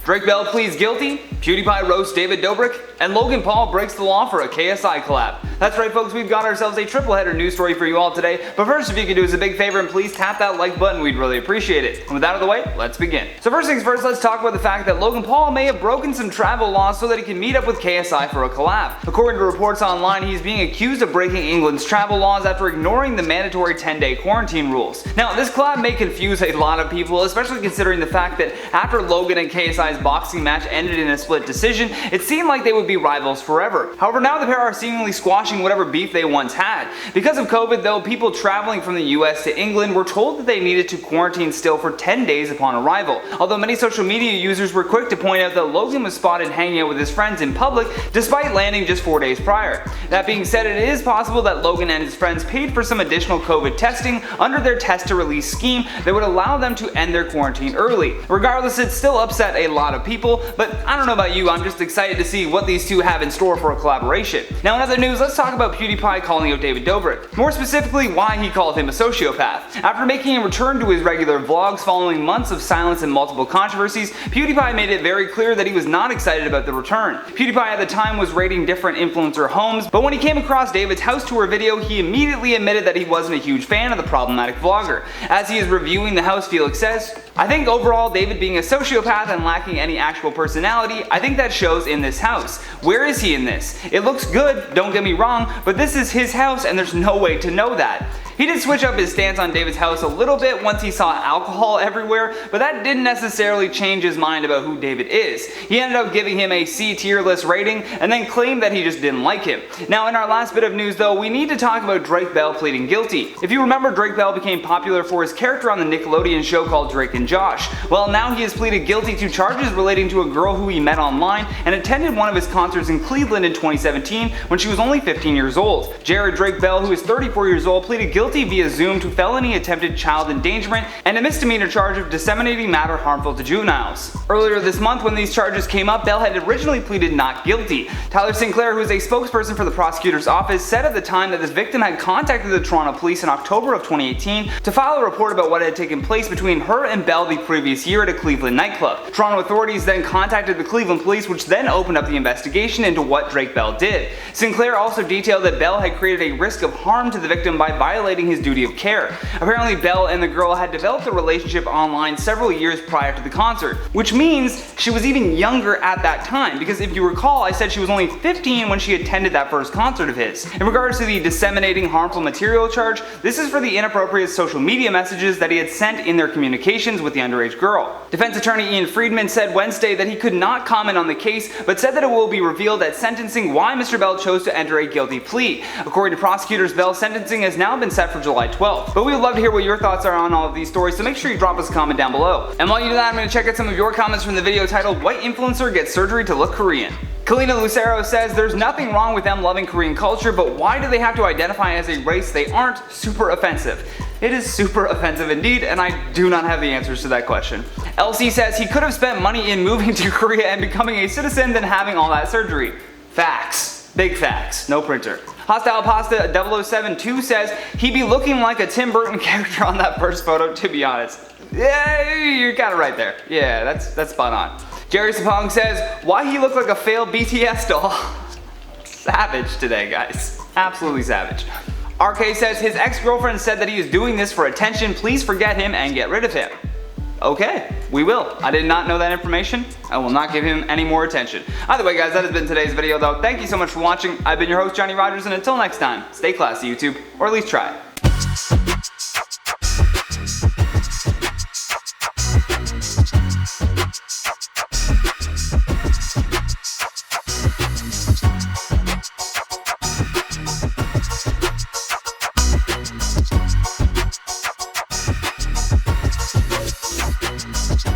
Drake Bell pleads guilty, PewDiePie roasts David Dobrik, and Logan Paul breaks the law for a KSI collab. That's right folks, we've got ourselves a triple header news story for you all today, but first if you could do us a big favor and please tap that like button, we'd really appreciate it. And with that out of the way, let's begin. So first things first, let's talk about the fact that Logan Paul may have broken some travel laws so that he can meet up with KSI for a collab. According to reports online, he's being accused of breaking England's travel laws after ignoring the mandatory 10-day quarantine rules. Now this collab may confuse a lot of people, especially considering the fact that after Logan and KSI's boxing match ended in a split decision, it seemed like they would be rivals forever. However, now the pair are seemingly squashing whatever beef they once had. Because of COVID though, people traveling from the US to England were told that they needed to quarantine still for 10 days upon arrival. Although many social media users were quick to point out that Logan was spotted hanging out with his friends in public despite landing just 4 days prior. That being said, it is possible that Logan and his friends paid for some additional COVID testing under their test to release scheme that would allow them to end their quarantine early. Regardless, it still upset a lot of people, but I don't know about you, I'm just excited to see what these two have in store for a collaboration. Now in other news, let's talk about PewDiePie calling out David Dobrik. More specifically, why he called him a sociopath. After making a return to his regular vlogs following months of silence and multiple controversies, PewDiePie made it very clear that he was not excited about the return. PewDiePie at the time was rating different influencer homes, but when he came across David's house tour video, he immediately admitted that he wasn't a huge fan of the problematic vlogger. As he is reviewing the house, Felix says, "I think overall David being a sociopath and lacking any actual personality, I think that shows in this house. Where is he in this? It looks good, don't get me wrong, but this is his house and there's no way to know that." He did switch up his stance on David's house a little bit once he saw alcohol everywhere, but that didn't necessarily change his mind about who David is. He ended up giving him a C tier list rating and then claimed that he just didn't like him. Now in our last bit of news though, we need to talk about Drake Bell pleading guilty. If you remember, Drake Bell became popular for his character on the Nickelodeon show called Drake and Josh. Well, now he has pleaded guilty to charges relating to a girl who he met online and attended one of his concerts in Cleveland in 2017 when she was only 15 years old. Jared Drake Bell, who is 34 years old, pleaded guilty via Zoom to felony attempted child endangerment and a misdemeanor charge of disseminating matter harmful to juveniles. Earlier this month when these charges came up, Bell had originally pleaded not guilty. Tyler Sinclair, who is a spokesperson for the prosecutor's office, said at the time that this victim had contacted the Toronto police in October of 2018 to file a report about what had taken place between her and Bell the previous year at a Cleveland nightclub. Toronto authorities then contacted the Cleveland police, which then opened up the investigation into what Drake Bell did. Sinclair also detailed that Bell had created a risk of harm to the victim by violating his duty of care. Apparently Bell and the girl had developed a relationship online several years prior to the concert, which means she was even younger at that time, because if you recall, I said she was only 15 when she attended that first concert of his. In regards to the disseminating harmful material charge, this is for the inappropriate social media messages that he had sent in their communications with the underage girl. Defense attorney Ian Friedman said Wednesday that he could not comment on the case, but said that it will be revealed at sentencing why Mr. Bell chose to enter a guilty plea. According to prosecutors, Bell's sentencing has now been set for July 12th. But we would love to hear what your thoughts are on all of these stories, so make sure you drop us a comment down below. And while you do that, I'm going to check out some of your comments from the video titled "White Influencer Gets Surgery to Look Korean." Kalina Lucero says, "There's nothing wrong with them loving Korean culture, but why do they have to identify as a race they aren't? Super offensive." It is super offensive indeed, and I do not have the answers to that question. Elsie says he could have spent money in moving to Korea and becoming a citizen than having all that surgery. Facts. Big facts. No printer. Hostile Pasta 0072 says he'd be looking like a Tim Burton character on that first photo, to be honest. Yeah, you got it right there. Yeah, that's spot on. Jerry Sapong says, why he look like a failed BTS doll? Savage today, guys. Absolutely savage. RK says his ex-girlfriend said that he is doing this for attention. Please forget him and get rid of him. Okay, we will. I did not know that information. I will not give him any more attention. Either way guys, that has been today's video though. Thank you so much for watching. I've been your host Johnny Rogers, and until next time, stay classy YouTube, or at least try.